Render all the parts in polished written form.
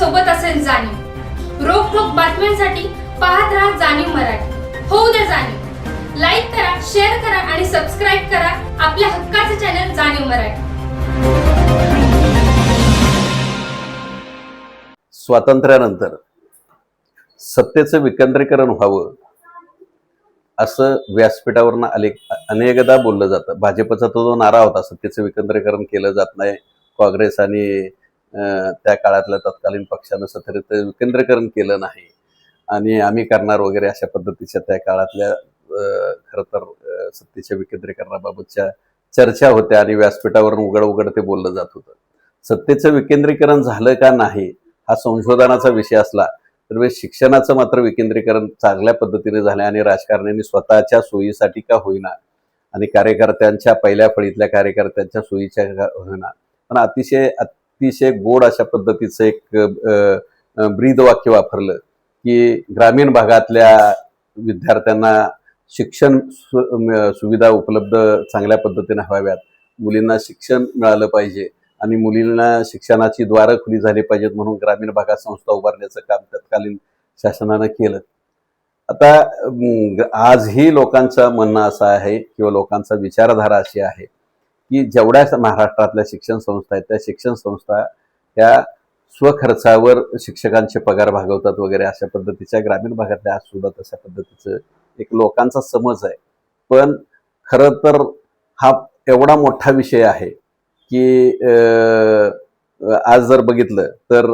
सोबत असेल जाणीव. रोखोक बातम्यांसाठी पाहत राहा जाणीव मराठी. होऊ द्या जाणीव. लाईक करा, शेअर करा आणि सबस्क्राईब करा आपल्या हक्काचे चॅनल जाणीव मराठी. स्वातंत्र्यानंतर सत्तेचं विकेंद्रीकरण व्हावं असं व्यासपीठावरनं अनेकदा बोललं जातं. भाजपचा तो नारा होता, सत्तेचं विकेंद्रीकरण केलं जात नाही. काँग्रेस आणि त्या काळातल्या तत्कालीन पक्षानं सत्तेचं विकेंद्रीकरण केलं नाही आणि आम्ही करणार वगैरे अशा पद्धतीच्या त्या काळातल्या खरं तर सत्तेच्या विकेंद्रीकरणाबाबतच्या चर्चा होत्या आणि व्यासपीठावरून उघड ते बोललं जात होतं. सत्तेचं विकेंद्रीकरण झालं का नाही हा संशोधनाचा विषय असला तर शिक्षणाचं मात्र विकेंद्रीकरण चांगल्या पद्धतीने झालं आणि राजकारण्यांनी स्वतःच्या सोयीसाठी का होईना आणि कार्यकर्त्यांच्या पहिल्या फळीतल्या कार्यकर्त्यांच्या सोयीच्या का होईना पण अतिशय गोड अशा पद्धतीचं एक ब्रीद वाक्य वापरलं की ग्रामीण भागातल्या विद्यार्थ्यांना शिक्षण सुविधा उपलब्ध चांगल्या पद्धतीने व्हाव्यात, मुलींना शिक्षण मिळालं पाहिजे आणि मुलींना शिक्षणाची द्वारं खुली झाली पाहिजेत म्हणून ग्रामीण भागात संस्था उभारण्याचं काम तत्कालीन शासनानं केलं. आता आजही लोकांचं म्हणणं असं आहे किंवा लोकांचा विचारधारा अशी आहे की जेवढ्या महाराष्ट्रातल्या शिक्षण संस्था आहेत त्या शिक्षण संस्था त्या स्वखर्चावर शिक्षकांचे पगार भागवतात वगैरे अशा पद्धतीच्या ग्रामीण भागातल्या आज सुद्धा तशा पद्धतीचं एक लोकांचा समज आहे. पण खरं तर हा एवढा मोठा विषय आहे की आज जर बघितलं तर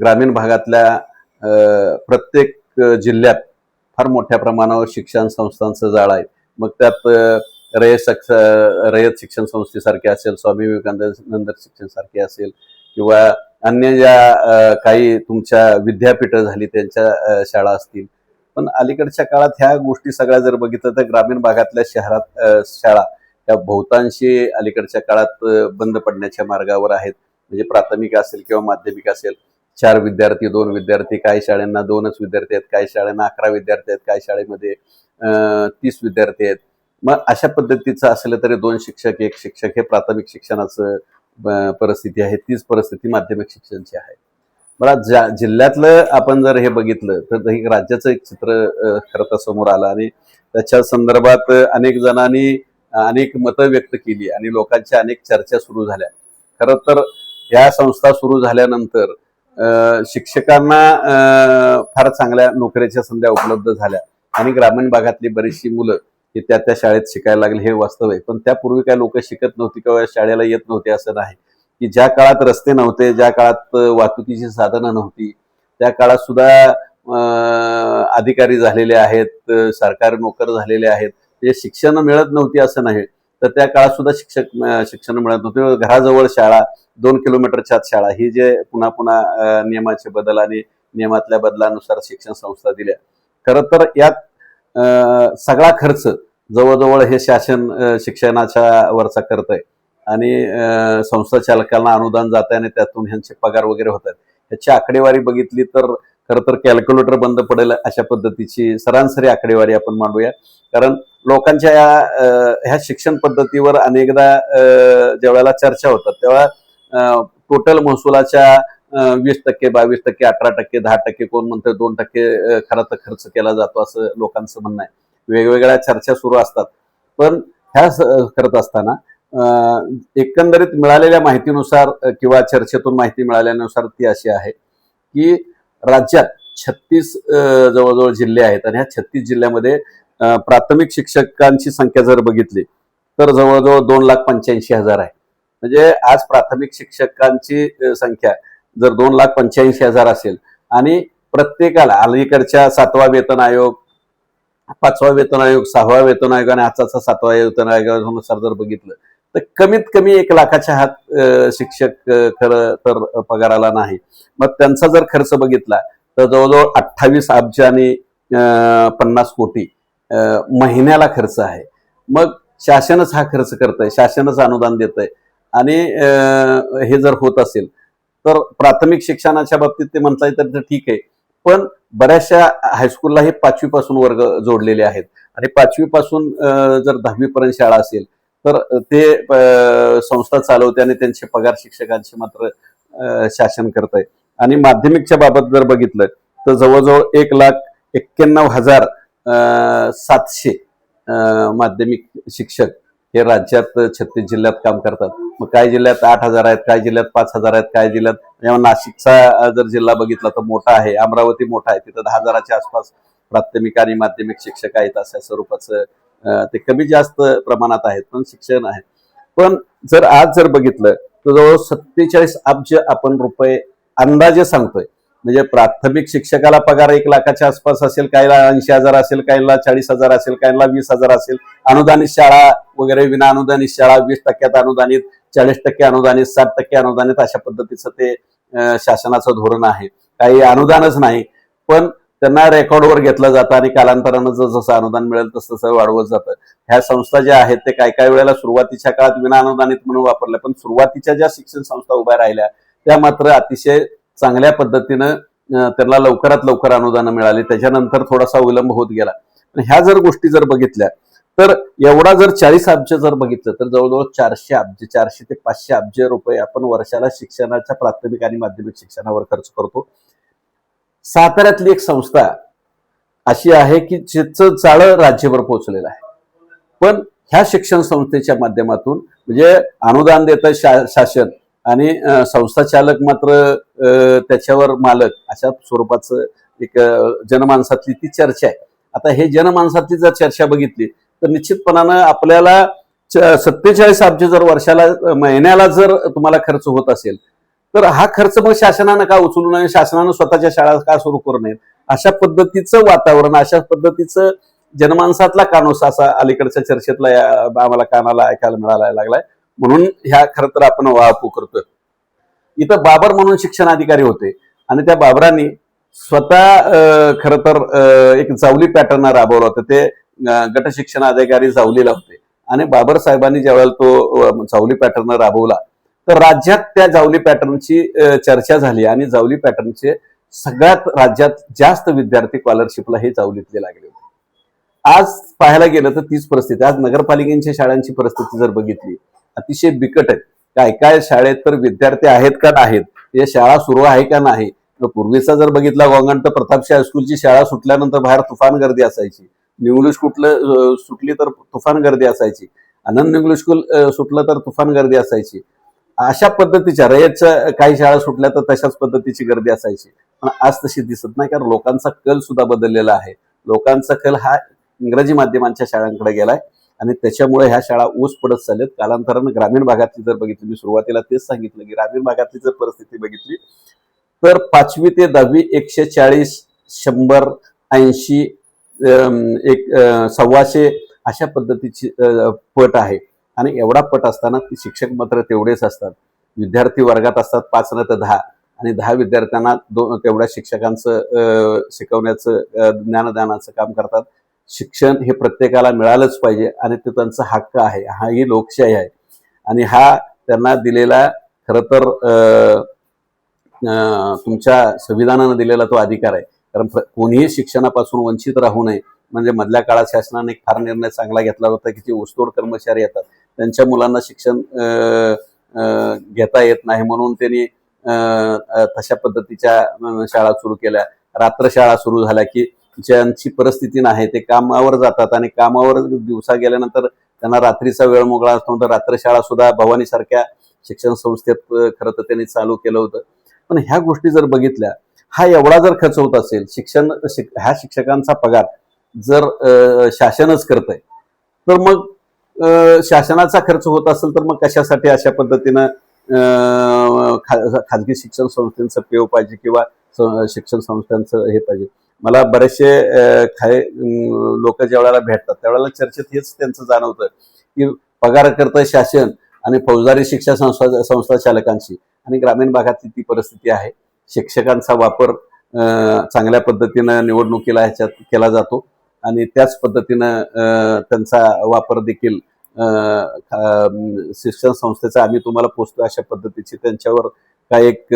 ग्रामीण भागातल्या प्रत्येक जिल्ह्यात फार मोठ्या प्रमाणावर शिक्षण संस्थांचं जाळं आहे. मग त्यात रयत शिक्षण संस्थेसारखे असेल, स्वामी विवेकानंद शिक्षण सारखे असेल किंवा अन्य ज्या काही तुमच्या विद्यापीठं झाली त्यांच्या शाळा असतील. पण अलीकडच्या काळात ह्या गोष्टी सगळ्या जर बघितलं तर ग्रामीण भागातल्या शाळा त्या बहुतांशी अलीकडच्या काळात बंद पडण्याच्या मार्गावर आहेत. म्हणजे प्राथमिक असेल किंवा माध्यमिक असेल 4 विद्यार्थी 2 विद्यार्थी, काही शाळांना 2च विद्यार्थी आहेत, काही शाळांना 11 विद्यार्थी आहेत, काही शाळेमध्ये 30 विद्यार्थी आहेत. मग अशा पद्धतीचं असलं तरी 2 शिक्षक 1 शिक्षक हे प्राथमिक शिक्षणाचं परिस्थिती आहे. तीच परिस्थिती माध्यमिक शिक्षणाची आहे. मला जिल्ह्यातलं आपण जर हे बघितलं तर हे राज्याचं एक चित्र खरं तर समोर आलं आणि त्याच्या संदर्भात अनेक जणांनी अनेक मतं व्यक्त केली आणि लोकांच्या अनेक चर्चा सुरू झाल्या. खरं तर या संस्था सुरू झाल्यानंतर शिक्षकांना फार चांगल्या नोकरीच्या संध्या उपलब्ध झाल्या आणि ग्रामीण भागातली बरीचशी मुलं ही त्या शाळेत शिकायला लागली हे वास्तव आहे. पण त्यापूर्वी काय लोक शिकत नव्हती किंवा शाळेला येत नव्हते असं नाही. की ज्या काळात रस्ते नव्हते, ज्या काळात वाहतुकीची साधनं नव्हती त्या काळात सुद्धा अधिकारी झालेले आहेत, सरकारी नोकर झालेले आहेत. ते शिक्षण मिळत नव्हती असं नाही, तर त्या काळात सुद्धा शिक्षण मिळत नव्हते. घराजवळ शाळा, 2 किलोमीटरच्या शाळा ही जे पुन्हा नियमाचे बदल आणि नियमातल्या बदलानुसार शिक्षण संस्था दिल्या. खरं तर यात सगळा खर्च जवळजवळ हे शासन शिक्षणाच्या वरचा करत आहे आणि संस्था चालकांना अनुदान जात आहे आणि त्यातून ह्यांचे पगार वगैरे होत आहेत. ह्याची आकडेवारी बघितली तर खरं तर कॅल्क्युलेटर बंद पडेल अशा पद्धतीची सरासरी आकडेवारी आपण मांडूया. कारण लोकांच्या ह्या शिक्षण पद्धतीवर अनेकदा ज्यावेळेला चर्चा होतात तेव्हा टोटल महसुलाच्या 20%, 22%, 18%, 10%, कोण म्हणतं 2% खरं तर खर्च केला जातो असं लोकांचं म्हणणं आहे. वेगवेगळ्या चर्चा सुरू असतात. पण ह्या करत असताना एकंदरीत मिळालेल्या माहितीनुसार किंवा चर्चेतून माहिती मिळाल्यानुसार ती अशी आहे की राज्यात 36 जवळजवळ जिल्हे आहेत आणि ह्या 36 जिल्ह्यामध्ये प्राथमिक शिक्षकांची संख्या जर बघितली तर जवळजवळ 2,85,000 आहे. म्हणजे आज प्राथमिक शिक्षकांची संख्या जर 2,85,000 असेल आणि प्रत्येकाला अलीकडच्या 7वा वेतन आयोग, 5वा वेतन आयोग, 6वा वेतन आयोग आणि आजचा 7वा वेतन आयोगानुसार जर बघितलं तर कमीत कमी 1 लाखाच्या हात शिक्षक खरं तर पगाराला नाही. मग त्यांचा जर खर्च बघितला तर जवळजवळ 28 अब्ज आणि 50 कोटी महिन्याला खर्च आहे. मग शासनच हा खर्च करतंय, शासनच अनुदान देतंय आणि हे जर होत असेल तर प्राथमिक शिक्षणाच्या बाबतीत ते म्हणता येतं तर ठीक आहे. पण बऱ्याचशा हायस्कूलला हे 5वी पासून वर्ग जोडलेले आहेत आणि 5वी पासून जर 10वी पर्यंत शाळा असेल तर ते संस्था चालवते आणि त्यांचे पगार शिक्षकांचे मात्र शासन करत आहे. आणि माध्यमिकच्या बाबत जर बघितलं तर जवळजवळ 1,91,700 माध्यमिक शिक्षक हे राज्यात 36 जिल्ह्यात काम करतात. मग काही जिल्ह्यात 8,000 आहेत, काही जिल्ह्यात 5,000 आहेत, काही जिल्ह्यात नाशिकचा जर जिल्हा बघितला तर मोठा आहे, अमरावती मोठा आहे, तिथं 10,000च्या आसपास प्राथमिक आणि माध्यमिक शिक्षक आहेत. अशा स्वरूपाचं ते कमी जास्त प्रमाणात आहेत, पण शिक्षण आहे. पण आज बघितलं तर जवळ 47 अब्ज आपण रुपये अंदाजे सांगतोय. म्हणजे प्राथमिक शिक्षकाला पगार 1 लाखाच्या आसपास असेल, काहीला 80,000 असेल, काहीला 40,000 असेल, काहीला 20,000 असेल. अनुदानित शाळा वगैरे, विना अनुदानित शाळा 20% अनुदानित, 40% अनुदानित, 60% अनुदानित, अशा पद्धतीचं ते शासनाचं धोरण आहे. काही अनुदानच नाही, पण त्यांना रेकॉर्डवर घेतलं जातं आणि कालांतरानं जसं अनुदान मिळेल तसं वाढवत जातं. ह्या संस्था ज्या आहेत ते काय वेळेला सुरुवातीच्या काळात विना अनुदानित म्हणून वापरल्या, पण सुरुवातीच्या ज्या शिक्षण संस्था उभ्या राहिल्या त्या मात्र अतिशय चांगल्या पद्धतीनं त्यांना लवकरात लवकर अनुदान मिळाली. त्याच्यानंतर थोडासा विलंब होत गेला. ह्या गोष्टी बघितल्या तर एवढा 40 अब्ज बघितलं तर जवळजवळ 400 अब्ज, 400 ते 500 अब्ज रुपये आपण वर्षाला शिक्षणाच्या प्राथमिक आणि माध्यमिक शिक्षणावर खर्च करतो. साताऱ्यातली एक संस्था अशी आहे की जिचं जाळं राज्यभर पोहोचलेलं आहे, पण ह्या शिक्षण संस्थेच्या माध्यमातून म्हणजे अनुदान देतं शासन आणि संस्था चालक मात्र त्याच्यावर मालक, अशा स्वरूपाचं एक जनमानसातली ती चर्चा आहे. आता हे जनमानसातली जर चर्चा बघितली तर निश्चितपणानं आपल्याला 47 अब्ज वर्षाला महिन्याला तुम्हाला खर्च होत असेल तर हा खर्च मग शासनानं का उचलू नये, शासनानं स्वतःच्या शाळा का सुरू करू नयेत, अशा पद्धतीचं वातावरण, अशा पद्धतीचं जनमानसातला कानूस असा अलीकडच्या चर्चेतला आम्हाला कानाला ऐकायला मिळायला लागलाय. म्हणून ह्या खरं तर आपण वाहतूक करतोय. इथं बाबर म्हणून शिक्षण अधिकारी होते आणि त्या बाबरांनी स्वतः खरं तर एक जावली पॅटर्न राबवला होता. ते गट शिक्षण अधिकारी जावलीला होते आणि बाबर साहेबांनी ज्यावेळेला तो जावली पॅटर्न राबवला तर राज्यात त्या जावली पॅटर्नची चर्चा झाली आणि जावली पॅटर्नचे सगळ्यात राज्यात जास्त विद्यार्थी स्कॉलरशिपला हे जावलीतले लागले होते. आज पाहायला गेलं तर तीच परिस्थिती. आज नगरपालिकेच्या शाळांची परिस्थिती बघितली अतिशय बिकट आहे. काय शाळेत तर विद्यार्थी आहेत का नाहीत, हे शाळा सुरू आहे का नाही. पूर्वीचा बघितला गोंगण तर प्रतापशाह हायस्कूलची शाळा सुटल्यानंतर बाहेर तुफान गर्दी असायची. न्यू इंग्लिश कुठलं सुटली तर तुफान गर्दी असायची. आनंद इंग्लिश स्कूल सुटलं तर तुफान गर्दी असायची. अशा पद्धतीच्या रयतच्या काही शाळा सुटल्या तर तशाच पद्धतीची गर्दी असायची. पण आज तशी दिसत नाही, कारण लोकांचा कल सुद्धा बदललेला आहे. लोकांचा कल हा इंग्रजी माध्यमांच्या शाळांकडे गेलाय आणि त्याच्यामुळे ह्या शाळा ऊस पडत चालल्यात. कालांतरानं ग्रामीण भागातली बघितली, मी सुरुवातीला तेच सांगितलं की ग्रामीण भागातली परिस्थिती बघितली तर 5वी ते 10वी 140, 100, 80, 100 अशा पद्धतीची पट आहे. आणि एवढा पट असताना शिक्षक मात्र तेवढेच असतात. विद्यार्थी वर्गात असतात 5 न तर 10 आणि 10 विद्यार्थ्यांना तेवढ्या शिक्षकांचं शिकवण्याचं ज्ञानदानाचं काम करतात. शिक्षण हे प्रत्येकाला मिळालंच पाहिजे आणि ते त्यांचा हक्क आहे. हा ही लोकशाही आहे आणि हा त्यांना दिलेला खरं तर तुमच्या संविधानानं दिलेला तो अधिकार आहे. कारण कोणीही शिक्षणापासून वंचित राहू नये. म्हणजे मधल्या काळात शासनाने एक फार निर्णय चांगला घेतला होता की जे ऊसतोड कर्मचारी येतात त्यांच्या मुलांना शिक्षण घेता येत नाही, म्हणून त्यांनी तशा पद्धतीच्या शाळा सुरू केल्या. रात्र शाळा सुरू झाल्या की ज्यांची परिस्थिती नाही ते कामावर जातात आणि कामावर दिवसा गेल्यानंतर त्यांना रात्रीचा वेळ मोकळा असतो तर रात्र शाळा सुद्धा भवानी सारख्या शिक्षण संस्थेत खरं तर त्यांनी चालू केलं होतं. पण ह्या गोष्टी बघितल्या, हा एवढा खर्च होत असेल, ह्या शिक्षकांचा पगार शासनच करतंय तर मग शासनाचा खर्च होत असेल तर मग कशासाठी अशा पद्धतीनं खाजगी शिक्षण संस्थांचं पेव पाहिजे किंवा शिक्षण संस्थांचं हे पाहिजे. मला बरेचसे लोक ज्या वेळेला भेटतात त्यावेळेला चर्चेत हेच त्यांचं जाणवतं की पगार करतंय शासन आणि फौजदारी शिक्षण संस्था चालकांची. आणि ग्रामीण भागातली ती परिस्थिती आहे. शिक्षकांचा वापर चांगल्या पद्धतीनं निवडणुकीला ह्याच्यात केला जातो आणि त्याच पद्धतीनं त्यांचा वापर देखील शिक्षण संस्थेचा आम्ही तुम्हाला पोचतो अशा पद्धतीची त्यांच्यावर काय एक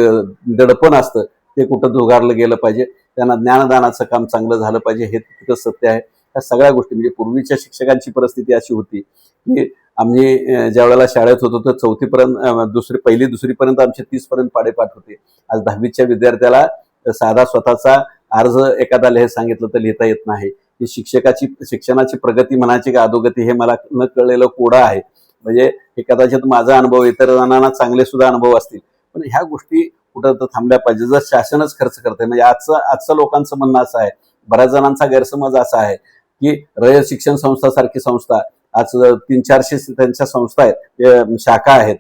दडपण असतं ते कुठं झुगारलं गेलं पाहिजे. त्यांना ज्ञानदानाचं काम चांगलं झालं पाहिजे हे तितकं सत्य आहे. या सगळ्या गोष्टी म्हणजे पूर्वीच्या शिक्षकांची परिस्थिती अशी होती की आम्ही ज्या वेळेला शाळेत होतो तर 4थीपर्यंत पहिली दुसरीपर्यंत आमचे 30पर्यंत पाडेपाठ होते. आज 10वीच्या विद्यार्थ्याला साधा स्वतःचा अर्ज एखादा सांगितलं तर लिहिता येत नाही. ही शिक्षणाची प्रगती म्हणायची का अधोगती हे मला न कळलेलं कोडं आहे. म्हणजे हे कदाचित माझा अनुभव, इतर जणांना चांगले सुद्धा अनुभव असतील, पण ह्या गोष्टी कुठं तर थांबल्या पाहिजे. जर शासनच खर्च करते, म्हणजे आजचं लोकांचं म्हणणं असं आहे, बऱ्याच जणांचा गैरसमज असा आहे की रयत शिक्षण संस्था सारखी संस्था, आज 300-400 त्यांच्या संस्था आहेत, शाखा आहेत,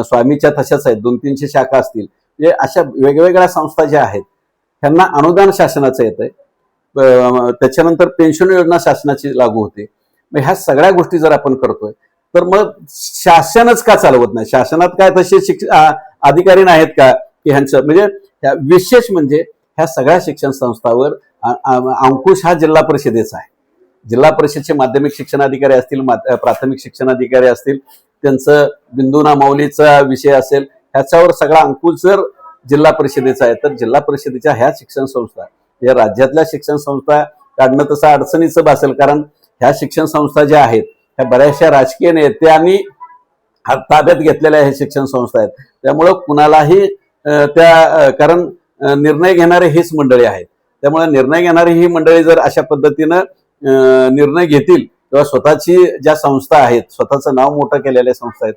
स्वामीच्या तशाच आहेत, 200-300 शाखा असतील. म्हणजे अशा वेगवेगळ्या संस्था ज्या आहेत त्यांना अनुदान शासनाचं येतंय, त्याच्यानंतर पेन्शन योजना शासनाची लागू होते. मग ह्या सगळ्या गोष्टी जर आपण करतोय तर मग शासनच का चालवत नाही? शासनात काय तसे अधिकारी नाहीत का की ह्यांचं म्हणजे विशेष म्हणजे ह्या सगळ्या शिक्षण संस्थांवर अंकुश हा जिल्हा परिषदेचा आहे. जिल्हा परिषदचे माध्यमिक शिक्षणाधिकारी असतील, प्राथमिक शिक्षणाधिकारी असतील, त्यांचं बिंदूना माऊलीचा विषय असेल, ह्याच्यावर सगळा अंकुश जर जिल्हा परिषदेचा आहे तर जिल्हा परिषदेच्या ह्या शिक्षण संस्था, या राज्यातल्या शिक्षण संस्था काढणं तसं अडचणीचं भासेल. कारण ह्या शिक्षण संस्था ज्या आहेत ह्या बऱ्याचशा राजकीय नेत्यांनी ताब्यात घेतलेल्या ह्या शिक्षण संस्था आहेत. त्यामुळं कुणालाही कारण निर्णय घेणारे हीच मंडळी आहेत. त्यामुळे निर्णय घेणारी ही मंडळी जर अशा पद्धतीनं निर्णय घेतील किंवा स्वतःची ज्या संस्था आहेत, स्वतःचं नाव मोठं केलेल्या संस्था आहेत,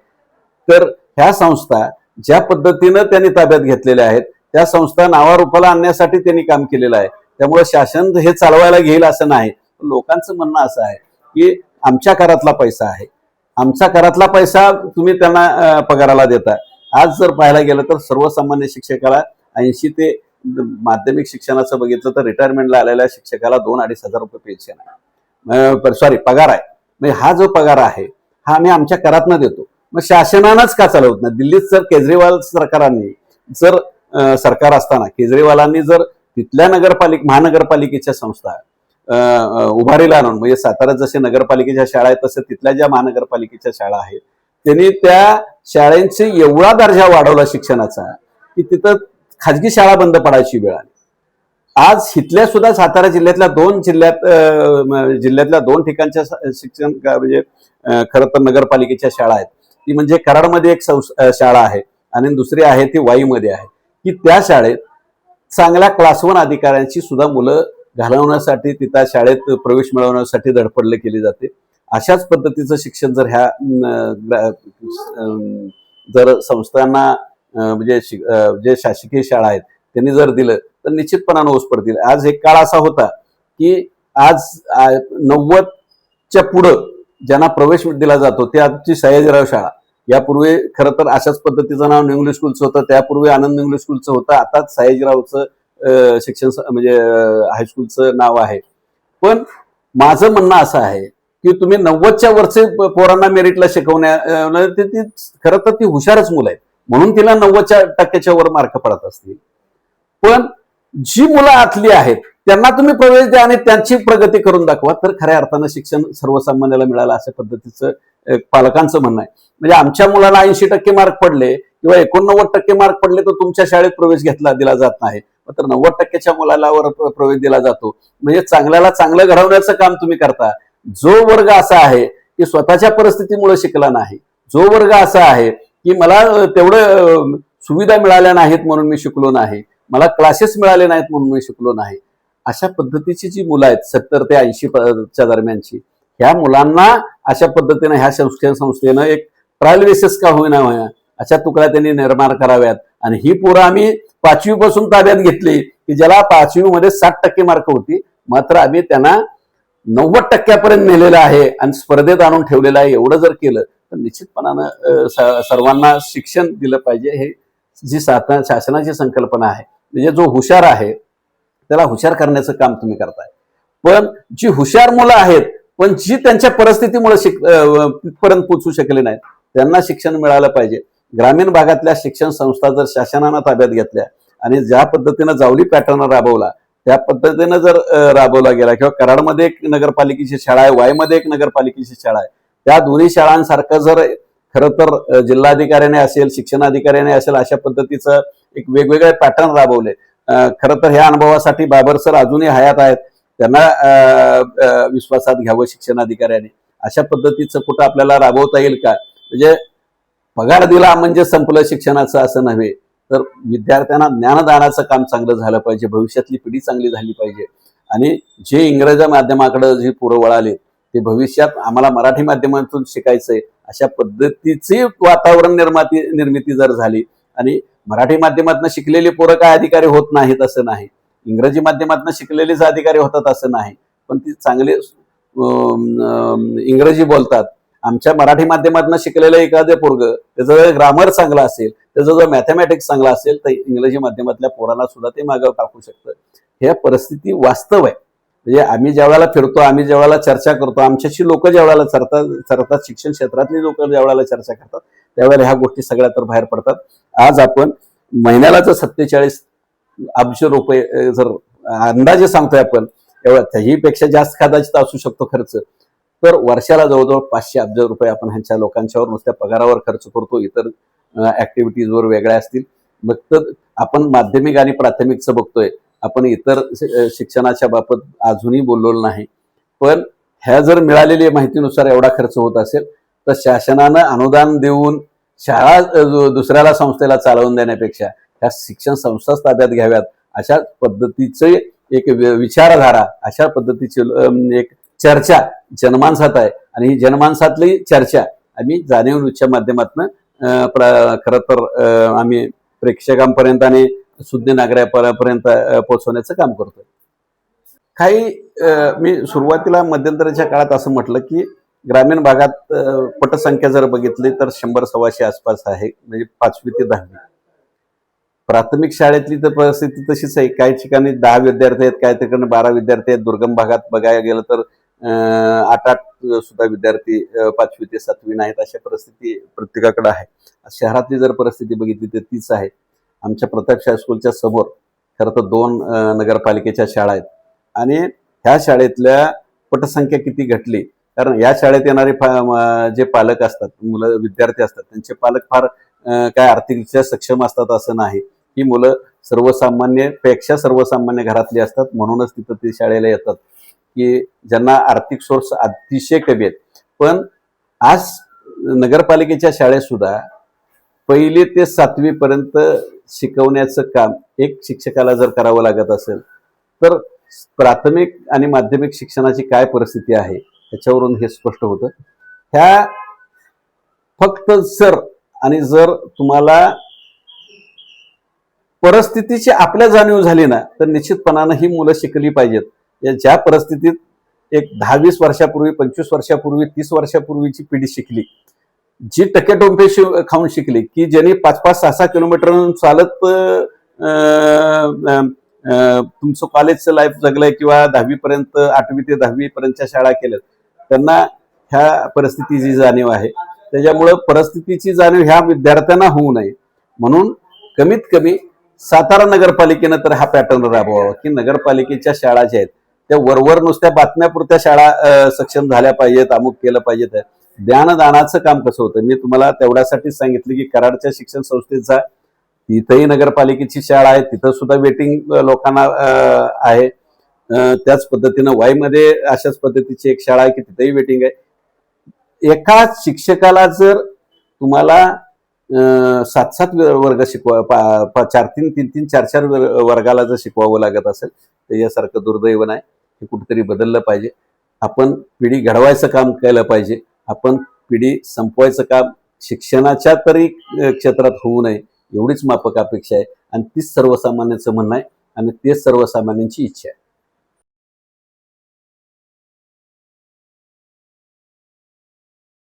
तर ह्या संस्था ज्या पद्धतीनं त्यांनी ताब्यात घेतलेल्या आहेत त्या संस्था नावारूपाला आणण्यासाठी त्यांनी काम केलेलं आहे. त्यामुळे शासन हे चालवायला घेईल असं नाही. लोकांचं म्हणणं असं आहे की आमच्या करातला पैसा आहे, आमचा करातला पैसा तुम्ही त्यांना पगाराला देता. आज जर पाहायला गेलं तर सर्वसामान्य शिक्षकाला 80 ते माध्यमिक शिक्षणाचं बघितलं तर रिटायरमेंटला आलेल्या शिक्षकाला 2-2.5 हजार रुपये पेन्शन आहे, पगार आहे. म्हणजे हा जो पगार आहे हा आम्ही आमच्या करातनं देतो. मग शासनानंच का चालवत नाही? दिल्लीत जर केजरीवाल सरकार असताना केजरीवालांनी जर तिथल्या महानगरपालिकेच्या संस्था उभारीला आणून, म्हणजे साताऱ्यात जसे नगरपालिकेच्या शाळा आहेत तसे तिथल्या ज्या महानगरपालिकेच्या शाळा आहेत त्यांनी त्या शाळांची एवढा दर्जा वाढवला शिक्षणाचा की तिथं खाजगी शाळा बंद पडायची वेळ आली. आज इथल्या सुद्धा सातारा जिल्ह्यातल्या दोन ठिकाणच्या शिक्षण म्हणजे खरं तर नगरपालिकेच्या शाळा आहेत. ती म्हणजे कराडमध्ये एक शाळा आहे आणि दुसरी आहे ती वाईमध्ये आहे, की त्या शाळेत चांगल्या क्लास 1 अधिकाऱ्यांची सुद्धा मुलं घालवण्यासाठी, तिथं शाळेत प्रवेश मिळवण्यासाठी धडपड केली जाते. अशाच पद्धतीचं शिक्षण जर संस्थांना म्हणजे जे शासकीय शाळा आहेत त्यांनी जर दिलं तर निश्चितपणानं ओस पडतील. आज एक काळ असा होता की आज 90च्या पुढं ज्यांना प्रवेश दिला जातो ते आजची सयाजीराव शाळा, यापूर्वी खरं तर अशाच पद्धतीचं नाव न्यू इंग्लिश स्कूलचं होतं, त्यापूर्वी आनंद इंग्लिश स्कूलचं होतं, आता सयाजीरावचं शिक्षण म्हणजे हायस्कूलचं नाव आहे. पण माझं म्हणणं असं आहे की तुम्ही 90च्या वरचे पोरांना मेरिटला शिकवण्या ती खरं तर ती हुशारच मुलं आहेत म्हणून तिला 90% वर मार्क पडत असतील. पण जी मुलं आतली आहेत त्यांना तुम्ही प्रवेश द्या आणि त्यांची प्रगती करून दाखवा, तर खऱ्या अर्थानं शिक्षण सर्वसामान्याला मिळालं अशा पद्धतीचं पालकांचं म्हणणं आहे. म्हणजे आमच्या मुलाला 80% मार्क पडले किंवा 89% मार्क पडले तर तुमच्या शाळेत प्रवेश दिला जात नाही, तर 90%च्या मुलाला प्रवेश दिला जातो. म्हणजे चांगल्याला चांगलं घडवण्याचं काम तुम्ही करता. जो वर्ग असा आहे की स्वतःच्या परिस्थितीमुळे शिकला नाही, जो वर्ग असा आहे की मला तेवढं सुविधा मिळाल्या नाहीत म्हणून मी शिकलो नाही, मला क्लासेस मिळाले नाहीत म्हणून मी शिकलो नाही, अशा पद्धतीची जी मुलं आहेत 70 ते 80च्या दरम्यानची, ह्या मुलांना अशा पद्धतीने ह्या शिक्षण संस्थेनं एक ट्रायल बेसिस का होईना अशा तुकड्या त्यांनी निर्माण कराव्यात. आणि ही पोरं आम्ही 5वी पासून ताब्यात घेतली की ज्याला 5वी मध्ये 60% मार्क होती, मात्र आम्ही त्यांना 90% नेलेलं आहे आणि स्पर्धेत आणून ठेवलेलं आहे. एवढं जर केलं तर निश्चितपणानं सर्वांना शिक्षण दिलं पाहिजे. हे जी शासनाची संकल्पना आहे. म्हणजे जो हुशार आहे त्याला हुशार करण्याचं काम तुम्ही करताय. पण जी हुशार मुलं आहेत पण जी त्यांच्या परिस्थितीमुळे तिथपर्यंत पोहोचू शकले नाहीत त्यांना शिक्षण मिळालं पाहिजे. ग्रामीण भागातल्या शिक्षण संस्था जर शासनानं ताब्यात घेतल्या आणि ज्या पद्धतीनं जावली पॅटर्न राबवला त्या पद्धतीनं जर राबवला गेला, किंवा कराडमध्ये एक नगरपालिकेची शाळा आहे, वाईमध्ये एक नगरपालिकेची शाळा आहे, त्या दोन्ही शाळांसारखं जर खरं तर जिल्हाधिकाऱ्याने असेल, शिक्षणाधिकाऱ्याने असेल, अशा पद्धतीचं एक वेगवेगळे पॅटर्न राबवले. खरं तर ह्या अनुभवासाठी बाबर सर अजूनही हयात आहेत, त्यांना विश्वासात घ्यावं शिक्षणाधिकाऱ्याने अशा पद्धतीचं कुठं आपल्याला राबवता येईल का? म्हणजे पगार दिला म्हणजे संपलं शिक्षणाचं असं नव्हे, तर विद्यार्थ्यांना ज्ञानदानाचं काम चांगलं झालं पाहिजे, भविष्यातली पिढी चांगली झाली पाहिजे. आणि जे इंग्रजी माध्यमाकडे जे पोरं वळाले ते भविष्यात आम्हाला मराठी माध्यमातून शिकायचंय अशा पद्धतीची वातावरण निर्मिती जर झाली, आणि मराठी माध्यमातून शिकलेली पोरं काय अधिकारी होत नाहीत असं नाही, इंग्रजी माध्यमातून शिकलेलेच अधिकारी होतात असं नाही, पण ती चांगले इंग्रजी बोलतात. आमच्या मराठी माध्यमातून शिकलेलं एखादं पोरग त्याचं जर ग्रामर चांगला असेल, त्याचं जर मॅथमॅटिक्स चांगला असेल, तर इंग्रजी माध्यमातल्या पोरांना सुद्धा ते मागं टाकू शकतं. हे परिस्थिती वास्तव आहे. म्हणजे आम्ही ज्या वेळेला फिरतो, आम्ही ज्या वेळेला चर्चा करतो, आमच्याशी लोक ज्या वेळेला चरतात, शिक्षण क्षेत्रातली लोक ज्या वेळेला चर्चा करतात, त्यावेळेला ह्या गोष्टी सगळ्या तर बाहेर पडतात. आज आपण महिन्याला जर 47 अब्ज रुपये जर अंदाजे सांगतोय आपण, त्याही पेक्षा जास्त कदाचित असू शकतो खर्च, तर वर्षाला जवळजवळ 500 अब्ज रुपये आपण ह्यांच्या लोकांच्यावर नुसत्या पगारावर खर्च करतो. इतर ऍक्टिव्हिटीजवर वेगळ्या असतील. मग तर आपण माध्यमिक आणि प्राथमिकचं बघतोय, आपण इतर शिक्षणाच्या बाबत अजूनही बोललेलो नाही. पण ह्या जर मिळालेल्या माहितीनुसार एवढा खर्च होत असेल, तर शासनानं अनुदान देऊन शाळा दुसऱ्याला संस्थेला चालवून देण्यापेक्षा ह्या शिक्षण संस्थाच ताब्यात घ्याव्यात, अशा पद्धतीचे एक विचारधारा, अशा पद्धतीची एक चर्चा जनमानसात आहे. आणि ही जनमानसातली चर्चा आम्ही जाणीव-च्या माध्यमातून खरं तर आम्ही प्रेक्षकांपर्यंत आणि सुज्ञ नागरिकांपर्यंत पोहोचवण्याचं काम करतोय. काही मी सुरुवातीला मध्यंतरीच्या काळात असं म्हटलं की ग्रामीण भागात पटसंख्या जर बघितली तर 100-125 आसपास आहे, म्हणजे 5वी ते 10वी. प्राथमिक शाळेतली तर परिस्थिती तशीच आहे. काही ठिकाणी 10 विद्यार्थी आहेत, काही ठिकाणी 12 विद्यार्थी आहेत. दुर्गम भागात बघायला गेलं तर 8-8 सुद्धा विद्यार्थी 5वी ते 7वी नाहीत, अशा परिस्थिती प्रत्येकाकडे आहे. शहरातली जर परिस्थिती बघितली तर तीच आहे. आमच्या प्रताप हायस्कूलच्या समोर खरं तर 2 नगरपालिकेच्या शाळा आहेत, आणि ह्या शाळेतल्या पटसंख्या किती घटली, कारण या शाळेत येणारे जे पालक असतात, मुलं विद्यार्थी असतात, त्यांचे पालक फार काय आर्थिकरित्या सक्षम असतात असं नाही. ही मुलं सर्वसामान्यपेक्षा सर्वसामान्य घरातली असतात, म्हणूनच तिथं ते शाळेला येतात की ज्यांना आर्थिक सोर्स अतिशय कमी आहेत. पण आज नगरपालिकेच्या शाळेत सुद्धा 1ली ते 7वी पर्यंत शिकवण्याचं काम एक शिक्षकाला जर करावं लागत असेल, तर प्राथमिक आणि माध्यमिक शिक्षणाची काय परिस्थिती आहे त्याच्यावरून हे स्पष्ट होतं. ह्या फक्त जर तुम्हाला परिस्थितीची आपल्या जाणीव झाली ना, तर निश्चितपणानं ही मुलं शिकली पाहिजेत. ज्या परिस्थितीत एक 10-20 वर्षापूर्वी, 25 वर्षापूर्वी, 30 वर्षापूर्वीची पिढी शिकली, जी टक्केटोंबे खाऊन शिकली, की ज्यांनी 5-5, 6-6 किलोमीटर चालत तुमचं कॉलेजचं लाईफ जगलंय किंवा 10वी पर्यंत, 8वी ते 10वी पर्यंतच्या शाळा केल्यात, त्यांना ह्या परिस्थितीची जाणीव आहे. त्याच्यामुळं परिस्थितीची जाणीव ह्या विद्यार्थ्यांना होऊ नये म्हणून कमीत कमी सातारा नगरपालिकेनं तर हा पॅटर्न राबवावा की नगरपालिकेच्या शाळा ज्या आहेत त्या वरवर नुसत्या बातम्यापुरत्या शाळा सक्षम झाल्या पाहिजेत, अमुक केलं पाहिजेत. ज्ञानदानाचं काम कसं होतं, मी तुम्हाला तेवढ्यासाठीच सांगितलं की कराडच्या शिक्षण संस्थेचा तिथंही नगरपालिकेची शाळा आहे, तिथं सुद्धा वेटिंग लोकांना आहे. त्याच पद्धतीनं वाईमध्ये अशाच पद्धतीची एक शाळा आहे की तिथंही वेटिंग आहे. एका शिक्षकाला जर तुम्हाला 7-7 वर्ग शिकवा, 3-3, 4-4 वर्गाला जर शिकवावं लागत असेल तर यासारखं दुर्दैव नाही. हे कुठेतरी बदललं पाहिजे. आपण पिढी घडवायचं काम केलं पाहिजे. आपण पिढी संपवायचं काम शिक्षणाच्या तरी क्षेत्रात होऊ नये एवढीच माफक अपेक्षा आहे, आणि तीच सर्वसामान्यांचं म्हणणं आहे आणि तेच सर्वसामान्यांची इच्छा आहे.